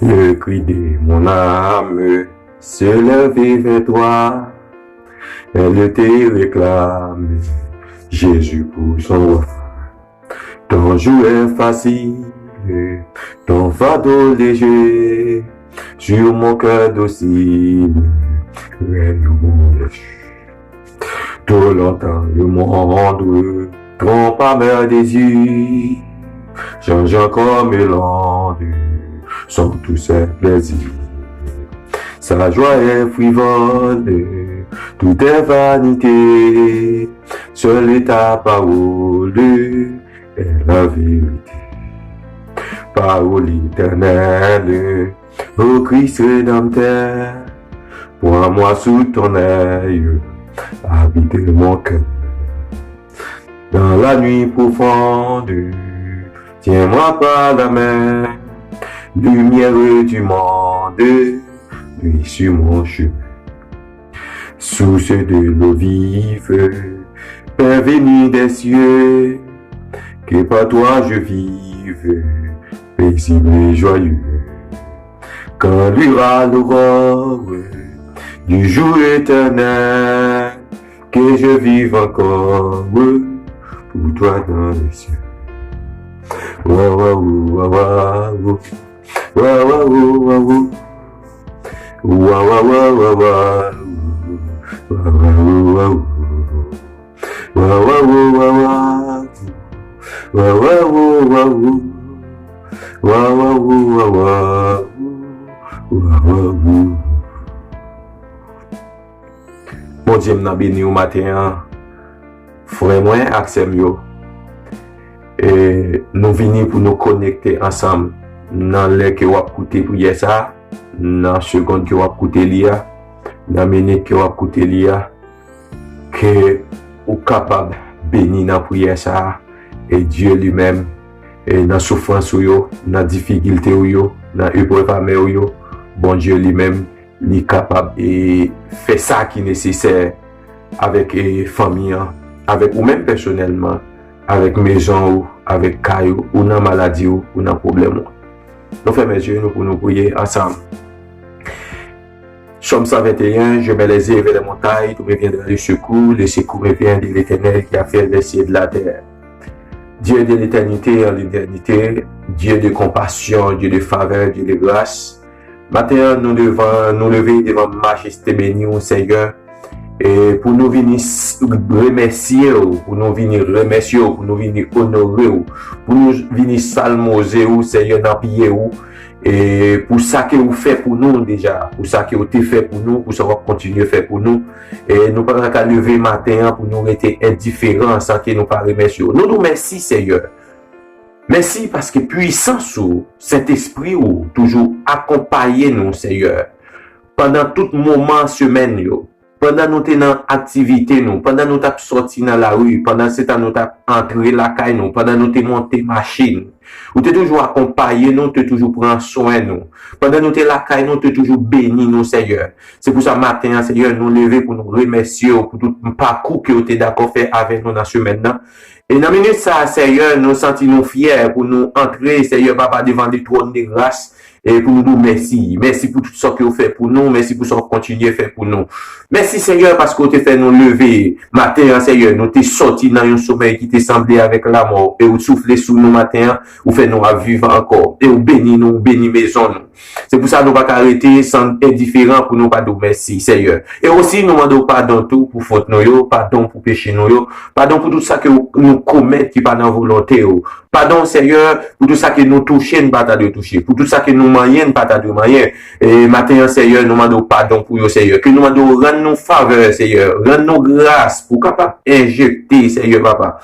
Le cri de mon âme se lève vers toi. Elle te réclame, Jésus pour son roi. Ton joug est facile, ton fardeau léger, sur mon cœur docile, règne mon lèche. Trop longtemps le monde trompe à mes désirs, changeant comme l'onde, sont tous ses plaisirs. Sa joie est frivole, tout est vanité, seule est ta parole est la vérité. Parole éternelle, ô Christ rédempteur, prends-moi sous ton œil, habite mon cœur. Dans la nuit profonde, tiens-moi par la main, lumière du monde, lui sur mon chemin. Source de l'eau vive, Père venu des cieux, que par toi je vive, paisible et joyeux. Quand luira l'aurore du jour éternel, que je vive encore pour toi dans les cieux. Wa wa wa wa wa wa wa wa wa wa wa wa Mon Dieu m'a béni au matin, frère moi accès yo. Et nous venons pour nous connecter ensemble dans les que vous écoutez prière ça, dans seconde que vous écoutez lire, dans minute que vous écoutez lire, que vous capable bénir dans prière ça et Dieu lui-même et dans souffrance ou dans difficulté ou dans épreuve ou bon Dieu lui-même est capable et fait ça qui est nécessaire avec famille, avec ou même personnellement, avec maison ou avec caillou ou dans maladie ou dans problème. Nous faisons mes yeux pour nous prier ensemble. Somme 121, je mets les yeux vers les montagnes, tout me viendra le secours me vient de l'Éternel qui a fait les cieux de la terre. Dieu de l'éternité en l'éternité, Dieu de compassion, Dieu de faveur, Dieu de grâce. Matin, nous devons nous lever devant majesté bénie au Seigneur et pour nous venir remercier, pour nous venir remercier, pour nous venir honorer, pour nous venir salmoser au Seigneur dans pied et pour ça que vous faites pour nous déjà, pour ça que vous avez fait pour nous, pour ça que vous continuez à faire pour nous. Et nous ne pouvons pas lever matin pour nous rester indifférents sans que nous pas remercier. Nous nous merci Seigneur. Merci parce que puissance ou cet esprit ou toujours accompagner nous Seigneur. Pendant tout moment semaine yo. Pendant nous tenons activité nous, pendant nous t'as sorti dans la rue, pendant c'est nous t'as entré la caille nous, pendant nous t'es monté machine, ou t'es toujours accompagné nous, t'es toujours prend soin nous, pendant nous t'es la caille nous, t'es toujours béni nous Seigneur. C'est pour ça matin Seigneur nous lever pour nous remercier pour tout le parcours que t'es d'accord faire avec nous dans ce maintenant. Et dans minute ça Seigneur nous sentons fiers pour nous entrer Seigneur papa devant les trônes de grâce. Et pour nous dire merci. Merci pour tout ce que vous faites pour nous. Merci pour ce que vous continuez à faire pour nous. Merci Seigneur parce que vous avez fait nous lever. Matin, Seigneur, nous t'es sorti dans un sommeil qui t'est semblé avec la mort. Et vous soufflez sous nous matin. Vous faites nous à vivre encore. Et vous bénissez nous, vous bénissez maison nous. C'est pour ça que nous ne pouvons pas arrêter sans être différents pour nous pas dire merci Seigneur. Et aussi nous demandons pardon tout pour faute nous, pardon pour péché nous, pardon pour tout ça que nous commettons qui pas dans volonté. Pardon Seigneur pour tout ça que nous touchons, nous pas de toucher. Pour tout ça que nous moyens, pas de moyens. Et matin, Seigneur, nous demandons pardon pour vous, Seigneur. Que nous demandons rendre nous faveur, Seigneur. Rendre nous grâce pour capable injecter, Seigneur, papa.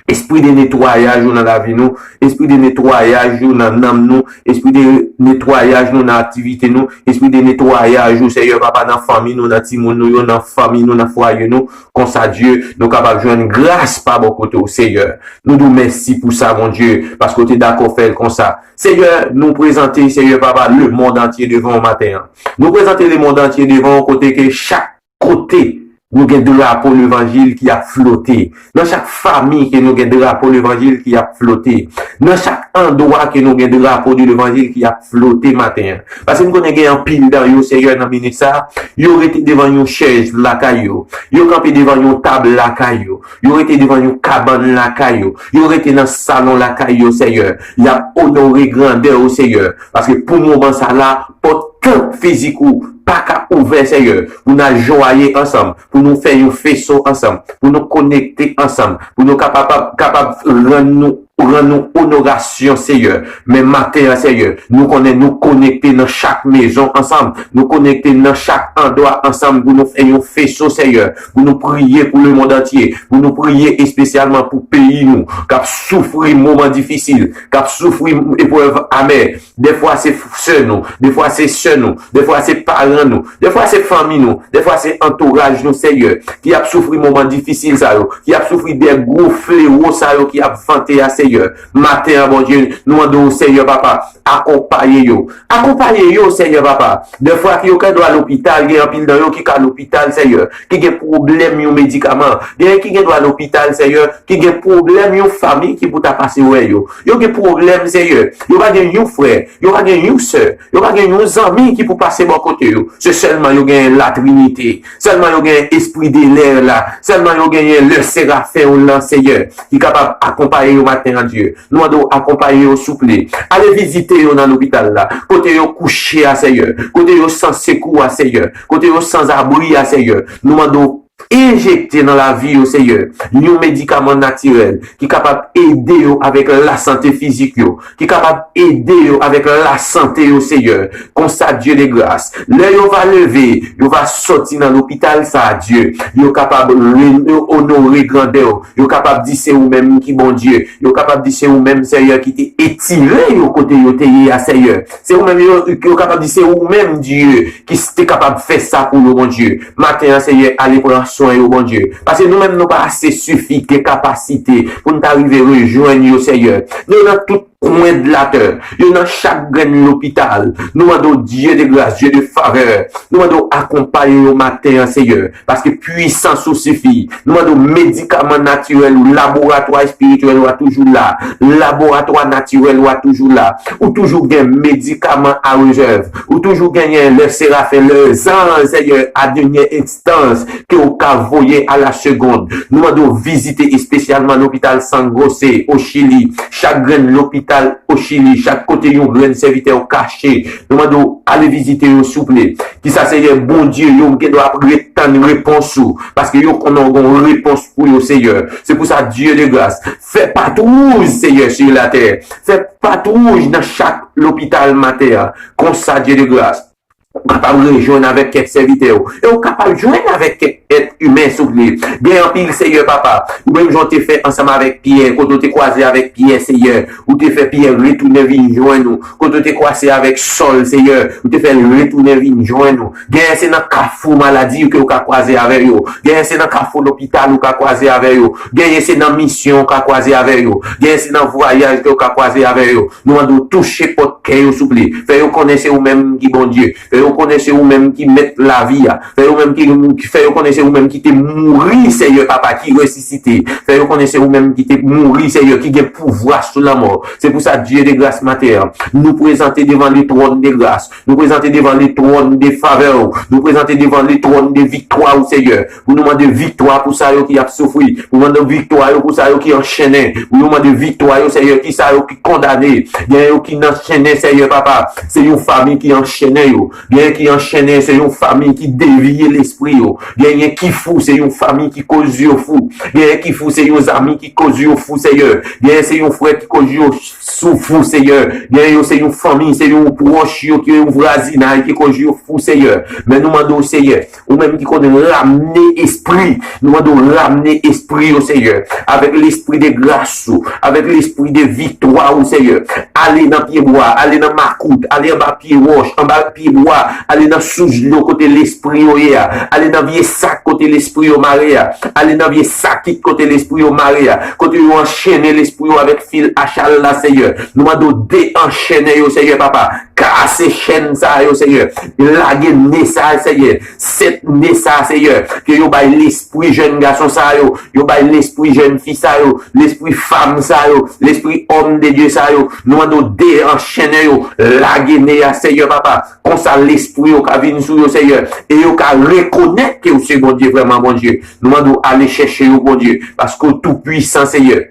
Esprit de nettoyage dans la vie nous, esprit de nettoyage dans l'âme nous, esprit de nettoyage dans l'activité nous, esprit de nettoyage, Seigneur, papa, dans la famille nous, dans Timon nous, dans la famille nous, dans le foyer nous, comme ça, Dieu, nous capables de joindre grâce par mon côté au Seigneur. Nous nous merci pour ça, mon Dieu, parce que tu es d'accord faire comme ça. Seigneur, nous présenter, Seigneur, papa, le monde entier devant le matin. Nous présenter le monde entier devant côté que chaque côté, nous avons de drapeau l'évangile qui a flotté. Dans chaque famille, nous avons de drapeau l'évangile qui a flotté. Dans chaque endroit que nous avons de drapeau de l'évangile qui a flotté matin. Parce que nous connaissons un pile dans yo, Seigneur, dans le ça. Ils auraient été devant une chaise, la caillou. Ils auraient campé devant une table, la caillou. Ils auraient été devant une cabane, la caillou. Ils auraient été dans le salon, la caillou, Seigneur. Il a honoré grandeur au Seigneur. Parce que pour le moment, ça là, aucun physique ou pas qu'à ouvert, Seigneur, pour nous joyer ensemble, pour nous faire un faisceau ensemble, pour nous connecter ensemble, pour nous capables rendre nous honoration, Seigneur. Mais matin, Seigneur, nous connaissons nous connecter dans chaque maison ensemble, nous connecter dans chaque endroit ensemble, pour nous faire un faisceau, Seigneur, pour nous prier pour le monde entier, pour nous prier spécialement pour pays nous, qui a souffert moments difficiles, qui a souffert épreuves amères. Des fois, c'est sœurs nous, des fois, c'est sœurs nous, des fois, c'est parents nous, des fois, c'est famille nous, des fois, c'est entourage nous, Seigneur, qui a souffert moments difficiles, ça, qui a souffert des gros fléaux, ça, qui a vanté à Seigneur. Matin, bon Dieu, nous demandons au Seigneur, papa, accompagnez-yo. Accompagnez-yo, Seigneur, papa. Des fois, qui est à l'hôpital, il y a un pile dans qui est à l'hôpital, Seigneur, qui a problème, yon médicament, qui est à l'hôpital, Seigneur, qui a problème, yon famille, qui peut passer, ouais, yo. Yon a problème, Seigneur. Yon va gagner yon frère, yon va gagner yon soeur, yon va gagner yon ami qui peut passer bon côté, yo. C'est seulement yon gagne la Trinité, seulement yon gagne esprit de l'air là, seulement yon gagne le séraphin ou là, Seigneur, qui est capable d'accompagner yon matin en Dieu. Nous devons accompagner au souple. Allez visiter dans l'hôpital là. Côté yo couché à Seigneur. Côté yo sans secours à Seigneur. Côté yo sans abri à Seigneur. Nous devons injecter dans la vie au Seigneur un médicament naturel qui est capable d'aider avec la santé physique, qui est capable d'aider avec la santé au Seigneur. Comme ça, Dieu de grâce. Là, il va lever, il va sortir dans l'hôpital, ça, Dieu. Il est capable d'honorer grandeur. Il est capable de dire c'est vous-même qui bon Dieu. Il est capable de dire c'est vous-même, Seigneur, qui t'est étiré au côté de à Seigneur. C'est vous-même, il est capable de dire c'est vous-même, Dieu, qui t'est capable de faire ça pour le bon Dieu. Matin, Seigneur, allez prendre soin au bon Dieu. Parce que nous-mêmes, nous pas assez suffi de capacité pour nous arriver à rejoindre au Seigneur. Nous avons tout coin de la terre. Nous dans chaque grain de l'hôpital. Nous avons Dieu de grâce, Dieu de faveur. Nous avons accompagner au matin, Seigneur. Parce que puissance suffit. Nous avons médicaments naturels ou laboratoire spirituel ou toujours là. Laboratoire naturel ou toujours là. Ou toujours gain médicaments à réserve. Ou toujours gagner le séraphin, le ange, Seigneur, à dernière instance que vous voyez à la seconde. Nous avons visité spécialement l'hôpital San José au Chili. Chaque grain de l'hôpital au Chili, chaque côté yon grain serviteur caché. Nous demandons aller visiter au souple. Qui ça c'est bon Dieu, yon qui doit attendre une réponse parce que yon qu'on a une réponse pour le Seigneur. C'est pour ça Dieu de grâce. Fais patrouille, Seigneur, sur la terre. Fais patrouille dans chaque hôpital matin. Comme ça, Dieu de grâce. Capable de rejoindre avec quelques serviteurs. Et on capable de joindre avec quelques êtres humains soufflés. Bien en pile, Seigneur, papa. Ou même, j'en t'ai fait ensemble avec Pierre. Quand on t'es croisé avec Pierre, Seigneur. Ou t'es fait Pierre retourner venir joindre nous. Quand on t'es croisé avec Saul, Seigneur. Ou t'es fait retourner venir joindre nous. Bien, c'est dans le carrefour maladie que vous avez croisé avec vous. Bien, c'est dans le carrefour l'hôpital que vous avez croisé avec vous. Bien, c'est dans la mission que vous avez croisé avec vous. Bien, c'est dans le voyage que vous avez croisé avec vous. Nous allons toucher votre cœur soufflé. Faites-vous connaître vous-même qui bon Dieu. Vous connaissez vous-même qui met la vie, vous-même qui fait, vous connaissez vous-même qui t'est mouru, Seigneur, papa, qui ressuscité, vous connaissez vous-même qui t'est mouru, Seigneur, qui a pouvoir sur la mort. C'est pour ça, Dieu de grâce matin, nous présenter devant les trônes de grâce, nous présenter devant les trônes de faveur, nous présenter devant les trônes de victoire, Seigneur. Vous nous demandez victoire pour ça, qui a souffert, vous nous demandez victoire pour ça, qui enchaîné, vous nous demandez victoire, Seigneur, qui ça, qui condamné, bien, qui enchaîné, Seigneur, papa, c'est une famille qui enchaîné, bien qui enchaîné, c'est une famille qui dévie l'esprit. Bien qui fou, c'est une famille qui cause au fou. Bien qui fou, c'est une amie qui cause au fou, Seigneur. Bien c'est un frère qui cause au fou, Seigneur. Bien c'est une famille, c'est une proche qui est un voisinage qui cause au fou, Seigneur. Mais nous demandons au Seigneur, ou même qui connaît ramener esprit, nous demandons ramener esprit au Seigneur, avec l'esprit de grâce, avec l'esprit de victoire au Seigneur. Allez dans pied bois, allez dans Macoute, allez en bas pied roche, en bas pied bois, allez dans sous-le côté l'esprit au ya, allez dans vieux sac côté l'esprit au maria, allez dans vieux sac côté l'esprit au maria, côté vous enchaîner l'esprit avec fil achal la Seigneur. Nous demandons déenchaîner au Seigneur papa, casser chaîne ça, Seigneur. Laguer né ça, Seigneur. Cette né ça, Seigneur. Que yo bay l'esprit jeune garçon ça, yo bay l'esprit jeune fille ça, l'esprit femme ça, l'esprit homme de Dieu ça, nous avons déenchaîné, laguer né, Seigneur, papa. Comme ça, l'esprit au cabine sous yo, Seigneur. Et yo ka reconnaître que c'est bon Dieu, vraiment bon Dieu. Nous allons aller chercher au bon Dieu. Parce que tout puissant, Seigneur.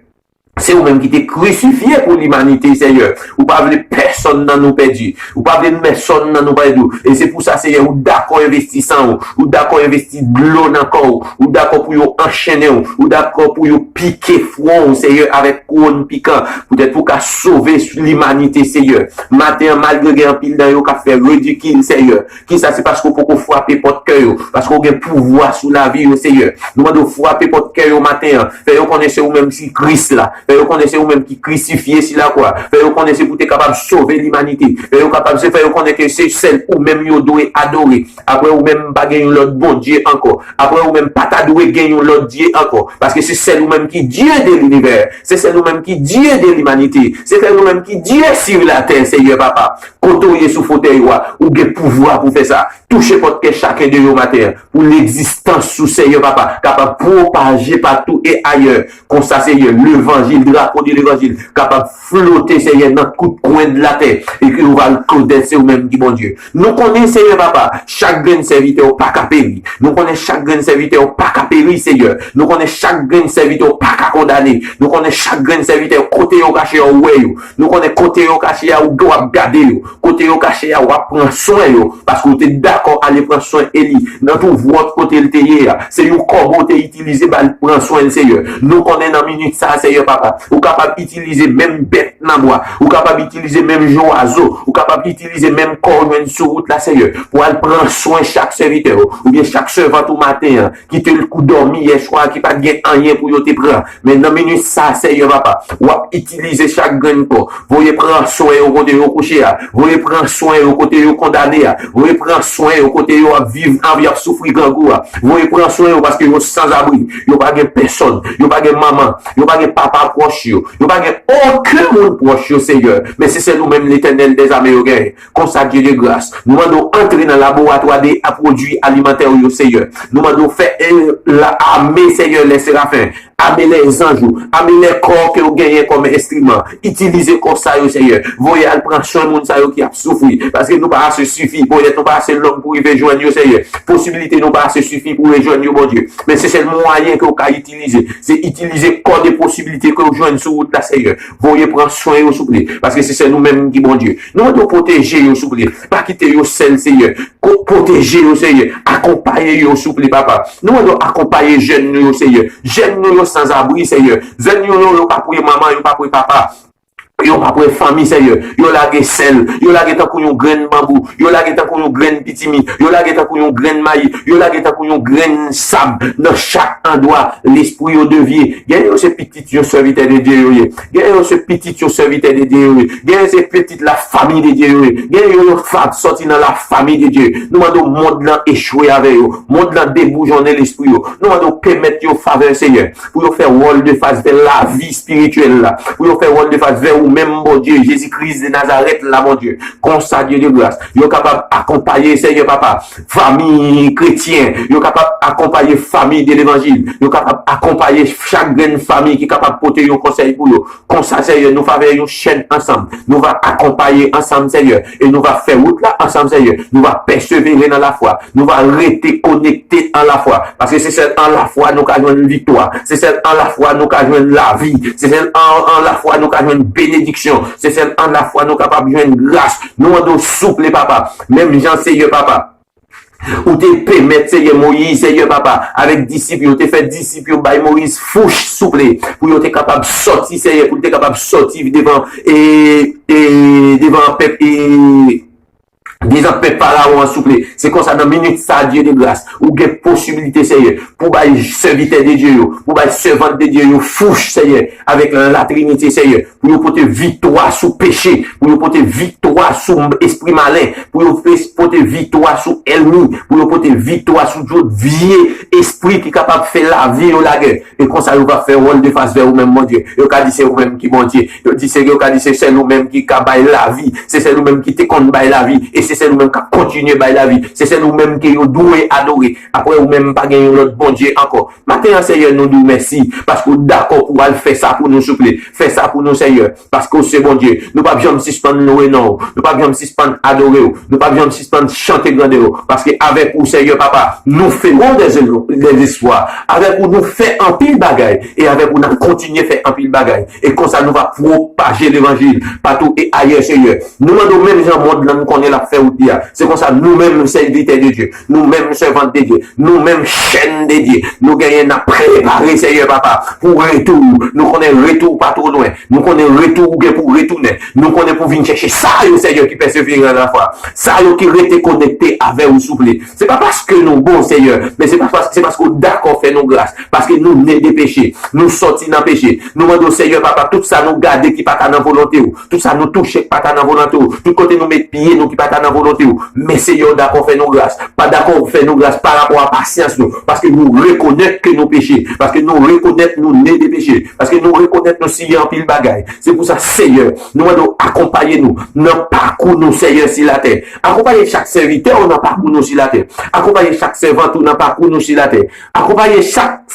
C'est vous-même qui t'es crucifié pour l'humanité, Seigneur. Ou pas voulez personne dans nous perdu. Ou pas voulez personne dans nous perdu. Et c'est pour ça, Seigneur, ou d'accord investissant, ou d'accord investir de l'eau encore, ou d'accord pour vous enchaîner, ou d'accord pour vous piquer front, Seigneur, avec couronne piquant. Peut-être pour qu'à sauver l'humanité, Seigneur. Matin, malgré un pile dans yo, qu'a fait ridicule, Seigneur. Qui ça, c'est parce qu'on peut frapper votre cœur, parce qu'on a pouvoir sous la vie, Seigneur. Nous devons frapper votre cœur au matin. Faire connaître vous-même si Christ là. Faire connaître vous-même qui crucifié si la croix. Faire connaître pour être capable de sauver l'humanité. Faire capable de faire connaître que c'est celle ou même vous devez adorer. Après ou même pas gagner l'autre bon Dieu encore. Après ou même pas t'adorer gagner l'autre Dieu encore. Parce que c'est celle ou même qui Dieu de l'univers. C'est celle ou même qui Dieu de l'humanité. C'est celle ou même qui Dieu sur la terre, Seigneur papa. Côtoyer sous fauteuil ou des pouvoir pour faire ça. Toucher votre cœur chacun de vos matins. Pour l'existence sous Seigneur papa. Capable de propager partout et ailleurs. Comme ça, Seigneur, l'évangile, le drapeau de l'évangile, capable de flotter, Seigneur, dans tout coin de la terre, et que vous allez connaître vous-même qui bon Dieu. Nous connaissons, Seigneur, papa, chaque grain de serviteur pas qu'à périr. Nous connaissons chaque grain de serviteur pas qu'à périr, Seigneur. Nous connaissons chaque grain de serviteur pas qu'à condamner. Nous connaissons chaque grain de serviteur côté au caché au ouais. Nous connaissons côté au caché à ou doit garder, côté au caché à ou prendre soin, parce que vous êtes d'accord à aller prendre soin, Eli, dans tout votre côté le théier. C'est un corbeau utilisé pour prendre soin, Seigneur. Nous connaissons dans minute ça, Seigneur, papa. Ou capable d'utiliser même bête dans bois, ou capable d'utiliser même oiseau, ou capable d'utiliser même corps sur route là, Seigneur, pour aller prendre soin chaque serviteur, ou bien chaque servant au matin, qui te le coup dormi hier soir, qui pas gagné rien pour te prendre. Mais dans minute ça, Seigneur, papa, ou utiliser chaque grain corps, vous prendre soin au côté au coucher, vous prendre soin au côté au condamné, vous prendre soin au côté au vivre envers souffrir grand goût, vous prendre soin parce que vous sans abri, vous pas de personne, vous pas de maman, vous pas de papa proche, vous pas de aucun monde proche, Seigneur. Mais c'est nous-mêmes l'Éternel des armées, comme ça, Dieu de grâce. Nous devons entrer dans le laboratoire des produits alimentaires, Seigneur. Nous devons faire l'armée, Seigneur, les séraphins. Amener les anges, amener les corps que vous gagnez comme instrument. Utilisez comme ça, Seigneur. Voyez, elle prend soin de monde qui a souffert. Parce que nous pas assez suffit. Peut-être nous pas assez l'homme pour y rejoindre, Seigneur. Possibilité nous pas assez suffit pour rejoindre, mon Dieu. Mais c'est le moyen que vous pouvez utiliser. C'est utiliser corps des possibilités que vous joignez sur route, là, Seigneur. Voyez, prendre soin, s'il vous plaît. Parce que c'est nous-mêmes qui, mon Dieu. Nous devons protéger, s'il vous plaît. Pas quitter vous seul, Seigneur. Protéger, Seigneur. Accompagner, s'il vous plaît, papa. Nous devons accompagner jeunes, Seigneur. Jeunes, sans abri, Seigneur. Jeunes, yo pas pour maman, yo pas pour papa. Yo pas pour famille, Seigneur. Yo lage sel. Yo lage tant qu'on yon grain bambou. Yo lage tant qu'on yon grain pitimi. Yo lage tant qu'on yon grain maïs. Yo lage tant qu'on yon grain sable. Dans chaque endroit, l'esprit yo devient. Gagne ce petit yo serviteur de Dieu. Gagne ce petit yo serviteur de Dieu. Gagne ce petit la famille de Dieu. Gagne yo femme sorti dans la famille de Dieu. Nous mandons monde là échouer avec yo. Monde là déboujonner l'esprit yo. Nous mandons permettre yo faveur, Seigneur. Pour yo faire rôle de face vers la vie spirituelle là. Pour yo faire rôle de face vers même mon Dieu, Jésus-Christ de Nazareth, là, mon Dieu, comme ça, Dieu de grâce, vous êtes capable d'accompagner, Seigneur Papa, famille chrétienne, vous êtes capable d'accompagner famille de l'évangile, vous êtes capable d'accompagner chaque grande famille qui est capable de porter un conseil pour vous. Comme ça, Seigneur, nous faisons une chaîne ensemble, nous allons accompagner ensemble, Seigneur, et nous allons faire route là ensemble, Seigneur, nous allons persévérer dans la foi, nous allons rester connectés en la foi, parce que c'est celle en la foi nous avons une victoire, c'est celle en la foi nous avons la vie, c'est celle en la foi nous avons une bénédiction. C'est celle en la foi nous capables de jouer une grâce. Nous devons souple, papa. Même Jean, Seigneur, papa. Ou te permettre, Seigneur Moïse, Seigneur, papa, avec disciples, ou te fait disciples, by Moïse, fouche, souple, pour être capable de sortir, Seigneur, pour être capable de sortir devant, devant peuple, des camper pharaon souple. C'est comme ça dans minute ça Dieu de grâce. Ou gen possibilité Seigneur pour bailler serviteur de Dieu, pour bailler servante de Dieu, fouche Seigneur avec la Trinité Seigneur, pour nous porter victoire sous péché, pour nous porter victoire sous esprit malin, pour nous porter victoire sous ennemi, pour nous porter victoire sous d'autres vieux esprit qui est capable de faire la vie ou la guerre. Et comme ça, vous va faire rôle de face vers vous-même, mon Dieu. Vous dit c'est vous-même qui bon Dieu. Vous dit c'est nous-mêmes qui baille la vie. C'est nous-mêmes qui te compte baille la vie. Et c'est nous-mêmes qui continue baille la vie. C'est nous-mêmes qui nous doué adorer. Après, vous-même pas gagner notre bon Dieu encore. Maintenant, Seigneur, nous disons merci. Parce que d'accord pour aller faire ça pour nous souffler. Faire ça pour nous, Seigneur. Parce que c'est bon Dieu. Nous pas besoin de suspendre nous non. Nous pas besoin de suspendre adorer. Nous pas besoin de suspendre chanter grandeur. Parce que avec vous, Seigneur, papa, nous faisons des espoirs. Avec vous, nous faisons un pile bagaille. Et avec vous, nous continuons à faire un pile bagaille. Et comme ça, nous va propager l'évangile partout et ailleurs, Seigneur. Nous, même gens monde là, nous connaissons la fait ou dire. C'est comme ça, nous-mêmes, serviteurs de Dieu. Nous-mêmes, servants de Dieu. Nous-mêmes, chaînes de Dieu. Nous gagnons à préparer, Seigneur, papa, pour retour. Nous connaissons retour pas trop loin. Nous connaissons retour pour retourner. Nous connaissons pour venir chercher ça, Seigneur, qui persévère à la fois. Ça, qui reste connecté avec vous, souple. C'est pas parce que nous, bon, Seigneur, mais c'est parce que d'accord fait nos grâces. Parce que nous nés des péchés. Nous sortis dans le péché. Nous demandons, Seigneur, papa, tout ça nous garde qui pas dans volonté. Tout ça nous touche pas dans volonté. Tout côté nous met pieds, nous qui pas dans volonté. Mais Seigneur, d'accord fait nos grâces. Pas d'accord fait nos grâces par rapport à patience, nous. Parce que nous reconnaissons que nos péchés. Parce que nous reconnaissons nous nés des péchés. Parce que nous reconnaissons nos signes en pile bagaille. C'est pour ça, Seigneur, nous demandons accompagner nous. Dans parcours nous, Seigneur, sur la terre. Accompagner chaque serviteur dans parcours nous sur la terre. Accompagner chaque servante dans parcours nous sur la terre. Accompagner chaque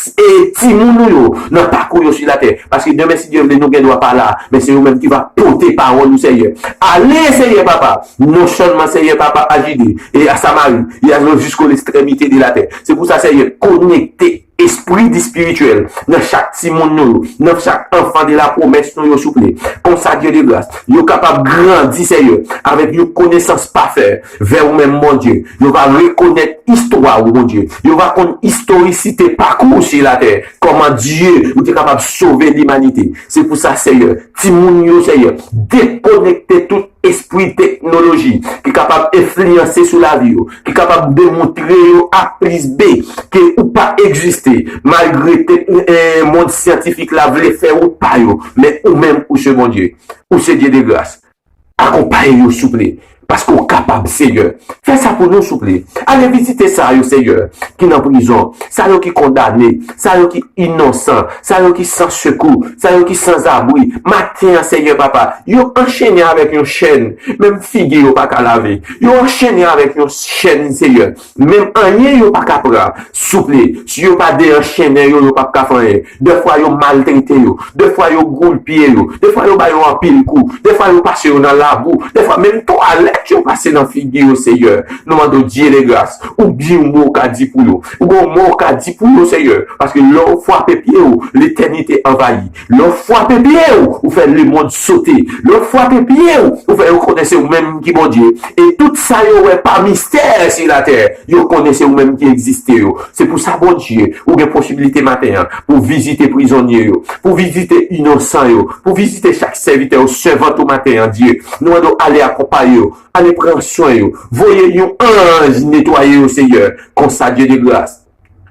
timon nous dans parcours nous sur la terre. Parce que demain, si Dieu veut, nous ne doit pas là. Mais c'est nous-mêmes qui va porter parole, nous, Seigneur. Allez, Seigneur, papa. Non seulement, Seigneur, papa, à Judée et à Samarie. Il y a jusqu'aux extrémités de la terre. C'est pour ça, Seigneur, connecter esprit du spirituel dans chaque timon nous, dans chaque enfant de la promesse nous, souple. Comme ça, Dieu de grâce. Vous capable de grandir, Seigneur, avec une connaissance parfaite vers vous-même, mon Dieu. Vous va reconnaître l'histoire, mon Dieu. Vous va connaître historicité, parcours sur la terre. Comment Dieu vous est capable de sauver l'humanité. C'est pour ça, Seigneur, timon, Seigneur, déconnecter tout esprit technologie qui est capable d'influencer sur la vie, qui est capable de montrer A plus B que ou pas exister malgré le monde scientifique là voulait faire ou pas mais ou même ou ce mon Dieu ou ce Dieu de grâce accompagnez-vous s'il vous plaît parce qu'on est capable, Seigneur. Fais ça pour nous, s'il vous plaît. Allez visiter ça, Seigneur, qui est en prison, ça qui est condamné, ça qui est innocent, ça qui est sans secours, ça qui est sans abri. Matin, Seigneur, papa, yo enchaîné avec une chaîne, même figure yo pas qu'à laver. Yo enchaîné avec une chaîne, Seigneur. Même rien yo pas qu'à prendre. S'il vous plaît, si yo pas déenchaîné, yo pas qu'à faire. Deux fois yo maltraité yo, deux fois yo goule pied yo, deux fois yo ba yo en pile coup, deux fois yo passé dans la boue, deux fois même toilette qui ont passé dans la figure, Seigneur. Nous demandons Dieu les grâces. Ou bien un mot qu'a dit pour nous. Ou un mot qu'a dit pour nous, Seigneur. Parce que l'on frappe pied, l'éternité envahie. L'on frappe pied, ou fait le monde sauter. L'on frappe pied, ou fait reconnaître vous-même qui bon Dieu. Et tout ça, il pas mystère sur la terre. Vous connaissez vous-même qui existe. C'est pour ça, bon Dieu, ou une possibilité matin, pour visiter prisonniers, pour visiter innocents, pour visiter chaque serviteur, servant au matin, Dieu. Nous allons aller accompagner, allez prendre soin, voyez un ange nettoyer au Seigneur, comme ça Dieu de grâce.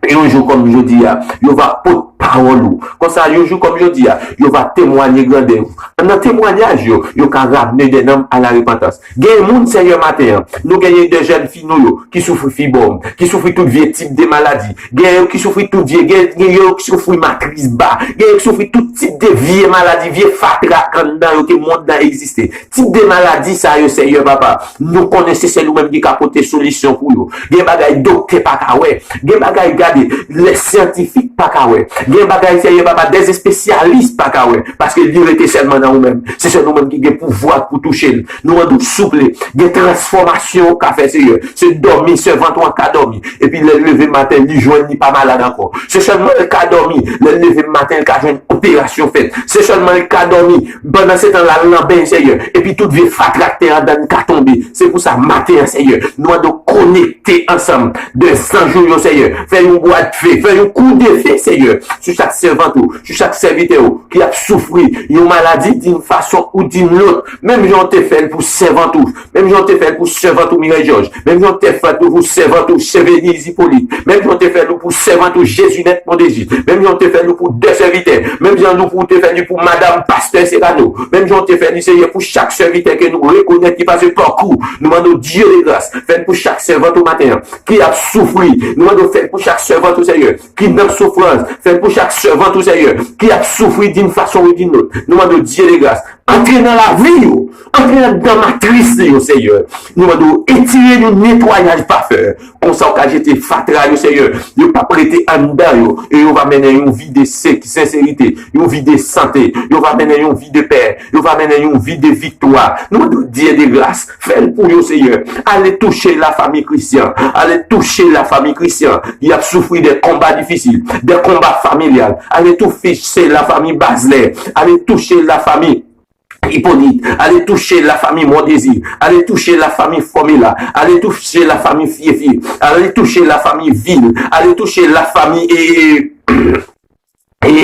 Et un jour comme je dis, il va porter parole. Comme ça, un jour comme je dis, il va témoigner grandeur. Dans témoignage, il va ramener des hommes à la repentance. Il y a un monde sérieux matin. Nous gagnons des jeunes filles qui souffrent fibrome, qui souffrent tout vieux type de maladie. Il y a qui souffrent tout vieux, il y a qui souffrent matrice bas, il y a qui souffrent tout type de vieilles maladies, vieilles fatra quand que le monde n'a existé. Type de maladie, ça, Seigneur papa. Nous connaissons, c'est nous-mêmes qui capoter solution pour nous. Il y a des bagailles docteur pas kawé. Il y a des bagailles regardez, les scientifiques pas kawé. Il y a des bagailles, Seigneur papa, des spécialistes pas kawé. Parce que Dieu était seulement dans nous-mêmes. C'est seulement nous-mêmes qui avons pouvoir pour toucher. Nous rendons souple. Il y a des transformations qu'a fait Seigneur. Se dormir, se vendre en cas dormi. Et puis le lever matin, il joint ni pas malade encore. C'est seulement le cas dormi. Le lever matin, il a une opération faite. C'est seulement le cas dormi. Pendant ce temps-là, l'ambin, Seigneur. Et puis tout devient fatracté dans le cas tombé. C'est pour ça, matin, Seigneur. Nous devons connecter ensemble de 100 jours, Seigneur. Fais une boîte de fée, fais un coup de fée, Seigneur, sur chaque servant, sur chaque serviteur qui a souffert une maladie d'une façon ou d'une autre. Même j'en t'ai fait pour servant, même j'en t'ai fait pour servant Mireille Georges, même j'en t'ai fait pour servant Chevenise Hippolyte, même j'en t'ai fait pour servant Jésus Net Mondésis, même j'en t'ai fait pour deux serviteurs, même j'en t'ai fait pour Madame Pasteur Serrano, même j'en t'ai fait, Seigneur, pour chaque serviteur que nous reconnaissons qui passe parcours. Nous demandons Dieu de grâce, faites pour chaque servant au matin qui a souffert. Nous demandons faites pour chaque servant au Seigneur qui est dans souffrance, faites pour chaque servant au Seigneur qui a souffert d'une façon ou d'une autre. Nous demandons Dieu de grâce. Entrez dans la vie, entrez dans ma triste, Seigneur. Nous demandons étirer le nettoyage parfait. Comme ça, quand j'étais fatra, Seigneur, ne pas prêter en dedans, et on va mener une vie de sincérité, une vie de santé, on va mener une vie de paix, on va mener une vie de victoire. Nous demandons Dieu de grâce. Faites pour nous, Seigneur. Allez toucher la famille chrétienne. Allez toucher la famille chrétienne. Il a souffert des combats difficiles, des combats familiaux. Allez toucher la famille Basler. Allez toucher la famille Hippolyte, allez toucher la famille Mondésis, allez toucher la famille Formula, allez toucher la famille Fiefi, allez toucher la famille Ville, allez toucher la famille et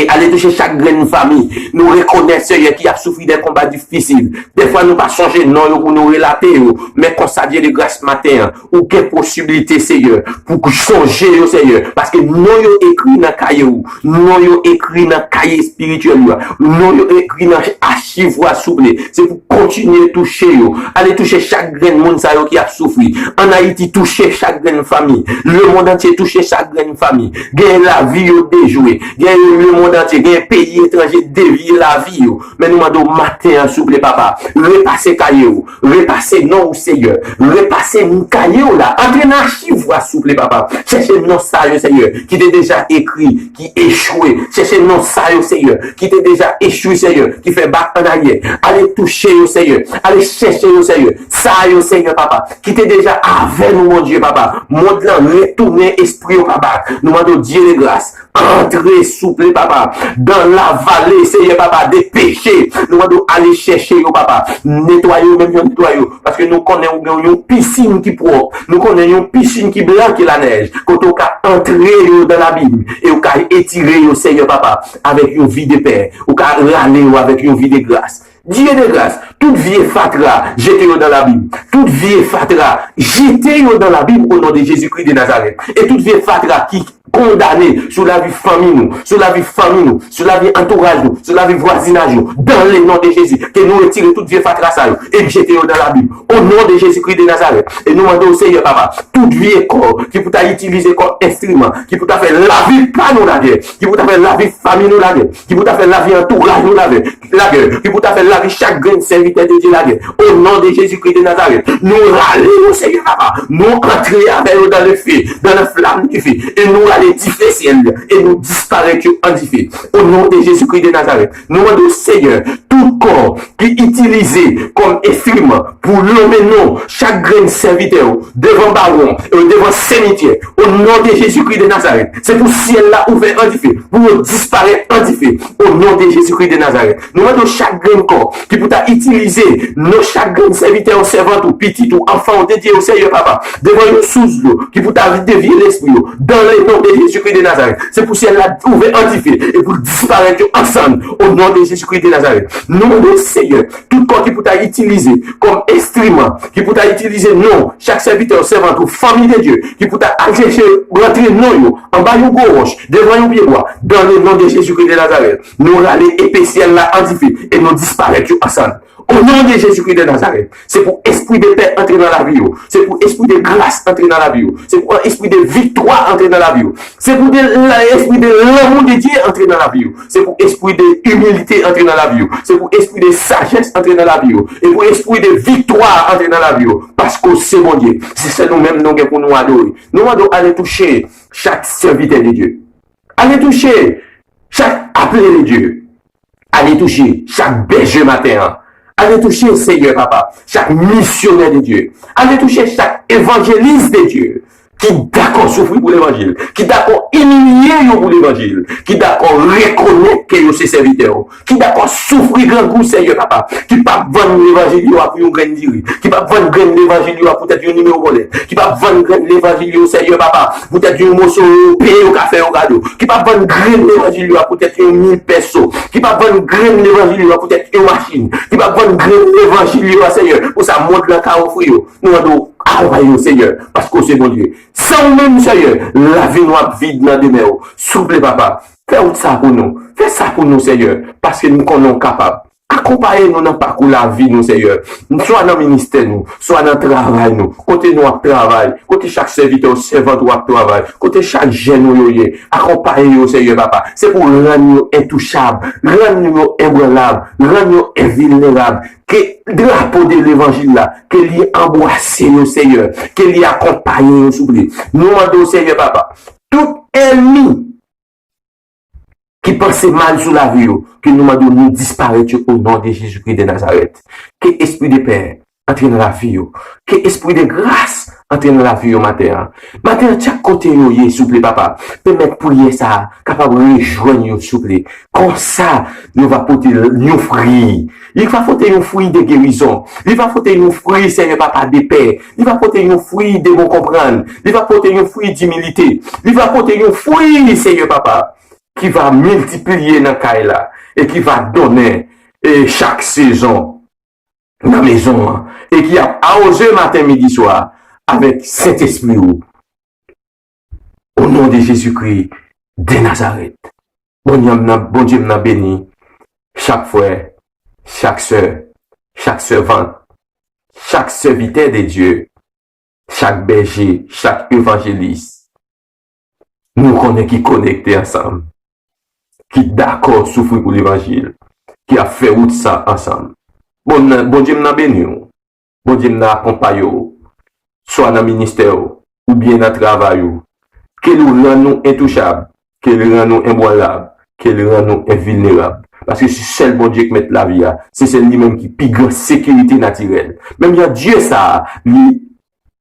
allez toucher chaque grande famille. Nous reconnaissons qui a souffert des combats difficiles. Des fois, nous pas changer non pour nous relater, mais consacrer de grâce matin, ou quelle possibilité, Seigneur, pour changer, Seigneur. Parce que nous écrit dans le cahier, nous écrit dans le cahier spirituel, nous écrit dans l'archive soufflé. C'est pour continuer à toucher, allez toucher chaque grande monde qui a souffert. En Haïti, toucher chaque grande famille. Le monde entier, toucher chaque grande famille. Gagner la vie déjouée. Gagner le monde entier, il y a un pays étranger dévier la vie. Mais nous demandons matin, souple papa, repasser caillou, repasser non au Seigneur, repasser mon caillou là, entrez dans l'archive, souple papa, cherchez non ça, Seigneur, qui t'est déjà écrit, qui échoué, cherchez non ça, Seigneur, qui t'est déjà échoué, Seigneur, qui fait battre en arrière, allez toucher au Seigneur, allez chercher au Seigneur, ça, Seigneur, papa, qui t'est déjà avec nous, mon Dieu, papa, montre là, retourner esprit au papa, nous demandons Dieu de grâce, entrez, souple papa, dans la vallée, Seigneur papa, des péchés. Nous devons aller chercher, papa, nettoyer, même nettoyer, parce que nous connaissons une piscine qui propre, nous connaissons une piscine qui blanche la neige, quand on peut entrer dans la Bible, et on peut étirer, Seigneur papa, avec une vie de paix, on peut râler avec une vie de grâce. Dieu de grâce, toute vie est fatra, jetez-le dans la Bible. Toute vie est fatra, jetez-le dans la Bible au nom de Jésus-Christ de Nazareth. Et toute vie est fatra qui condamné sur la vie famille, sur la vie famille, sur la vie entourage, sur la vie voisinage, dans le nom de Jésus, que nous retirons toute vie fatra ça, et jetez-le dans la Bible, au nom de Jésus-Christ de Nazareth. Et nous demandons au Seigneur, papa, toute vie est corps, qui peut utiliser comme instrument, qui peut faire la vie pas nous la guerre, qui peut faire la vie famille nous la guerre, qui peut faire la vie entourage nous la guerre, qui peut faire la vie chaque grain serviteur de Dieu la guerre, au nom de Jésus-Christ de Nazareth. Nous râlons au Seigneur, papa, nous entrons avec nous dans le feu, dans la flamme du feu, et nous allons ciel et nous disparaître en feu. Au nom de Jésus-Christ de Nazareth, nous demandons Seigneur, tout corps qui est utilisé comme instrument pour nommer non chaque grain serviteur devant baron et devant cimetière, au nom de Jésus-Christ de Nazareth, c'est pour ciel là ouvert en feu, pour disparaître en feu, au nom de Jésus-Christ de Nazareth. Nous demandons chaque grain corps qui peut utiliser nos chaque grain serviteur, servant ou petit ou enfant dédié au Seigneur papa, devant une source qui peut dévier l'esprit dans le nom de Jésus-Christ de Nazareth. C'est pour cela ouvert antifé et pour disparaître ensemble au nom de Jésus-Christ de Nazareth. Nous demandons Seigneur, tout corps qui peut être utilisé comme instrument, qui peut être utilisé non, chaque serviteur, servant ou famille de Dieu, qui peut être agrégé, rentrer non, en bas de gauche, devant un pied bois, dans le nom de Jésus-Christ de Nazareth. Nous allons épaissir là antifé et nous disparaître ensemble. Au nom de Jésus-Christ de Nazareth, c'est pour esprit de paix entrer dans la vie. C'est pour esprit de grâce entrer dans la vie. C'est pour esprit de victoire entrer dans la vie. C'est pour esprit de l'amour de Dieu entrer dans la vie. C'est pour esprit de humilité entrer dans la vie. C'est pour esprit de sagesse entrer dans la vie. Et pour esprit de victoire entrer dans la vie. Parce que c'est mon Dieu. C'est nous-mêmes nous pour nous adorer. Nous devons aller toucher chaque serviteur de Dieu. Allez toucher chaque appelé de Dieu. Allez toucher chaque berger matin. Allez toucher, Seigneur, papa, chaque missionnaire de Dieu. Allez toucher chaque évangéliste de Dieu. qui d'accord souffrir pour l'évangile, qui d'accord humilier pour l'évangile, qui d'accord reconnaître que c'est serviteur, qui d'accord souffrir grand coup, Seigneur papa, qui pas vendre l'évangile pour une graine diri, qui pas vendre graine l'évangile pour être un numéro volet, qui pas vendre graine l'évangile, Seigneur papa, pour être un morceau payé au café au radio, qui pas vendre graine l'évangile pour être un 1000 pesos, qui pas vendre graine l'évangile pour être une machine, qui pas vendre graine l'évangile, Seigneur, pour ça montre le carrefour, nous avons travailler, Seigneur, parce que c'est bon Dieu. Sans même, Seigneur, la vie nous vide dans des mains. Souple, papa. Fais ça pour nous. Fais ça pour nous, Seigneur, parce que nous sommes capables. Accompagnez-nous dans le parcours de la vie, nous, Seigneur. Soit dans le ministère, nous, soit dans le travail, nous. Côté nous, à travail. Côté chaque serviteur, servant, ou à travail. Côté chaque jeune, nous, accompagnez-nous, Seigneur, papa. C'est pour rendre nous intouchables, rendre nous ébranlables, rendre nous invulnérables. Que le drapeau de l'évangile là, que l'y embrasser, nous, Seigneur. Que l'y accompagner, nous, s'oublie. Nous demandons, Seigneur, papa. Tout ennemi qui pense mal sur la vie, que nous demandons nous disparaître au nom de Jésus-Christ de Nazareth. Que esprit de paix entre dans la vie, que esprit de grâce entre dans la vie matin. Matin, chaque côté, s'il vous plaît, papa, permettre prier ça, capable de rejoindre, s'il vous plaît. Comme ça, nous va porter un fruit. Il va porter un fruit de guérison. Il va porter un fruit, Seigneur papa, de paix. Il va porter un fruit de bon comprendre. Il va porter un fruit d'humilité. Il va porter un fruit, Seigneur papa, qui va multiplier dans Kaila et qui va donner chaque saison dans la maison et qui a arrosé matin, midi, soir avec Saint-Esprit au nom de Jésus-Christ de Nazareth. Bon Dieu m'a béni chaque frère, chaque soeur, chaque servante, chaque serviteur de Dieu, chaque berger, chaque évangéliste. Nous connaissons qui connectés ensemble, qui d'accord souffrir pour l'évangile, qui a fait route ça ensemble. Bon Dieu m'a béni, bon Dieu m'a accompagné, soit dans le ministère ou bien dans le travail, qu'il rend nous intouchables, qu'il rend nous imbranlables, qu'il rend nous invulnérables. Parce que c'est seul bon Dieu qui met la vie, c'est celui-même qui pique sécurité naturelle. Même il y a Dieu ça, lui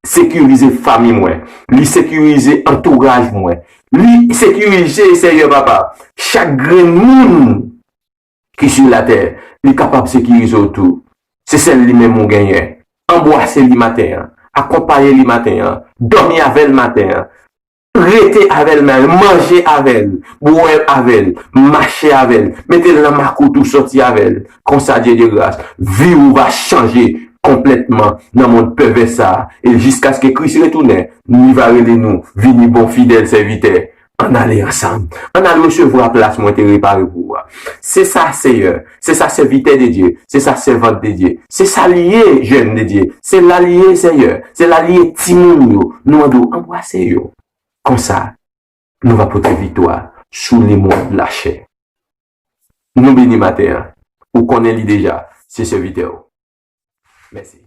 sécuriser famille moins, lui sécuriser entourage moins, lui sécuriser, Seigneur papa, chaque grain monde qui est sur la terre, il est capable de sécuriser autour. C'est celle-lui-même mon gagnant. Embrasser le matin, accompagner le matin, dormir avec le matin, rester avec elle, manger avec elle, boire avec elle, marcher avec elle, mettre la marque tout sortir avec elle, comme ça Dieu de grâce, vie ou va changer complètement dans mon pervers ça, et jusqu'à ce que Christ retourne, nous va aider nous, venir bon fidèle serviteur, on aller ensemble, on aller recevoir la place, moi, te réparer pour moi. C'est ça, Seigneur, c'est ça, serviteur de Dieu, c'est ça, servante de Dieu, c'est ça, lié, jeune de Dieu, c'est l'allié, Seigneur, c'est l'allié Timoun, nous devons embrasser, yo. Comme ça, nous va porter victoire sous les mots de la chair. Nous bénis matin, ou connaissons déjà, c'est serviteur. Merci.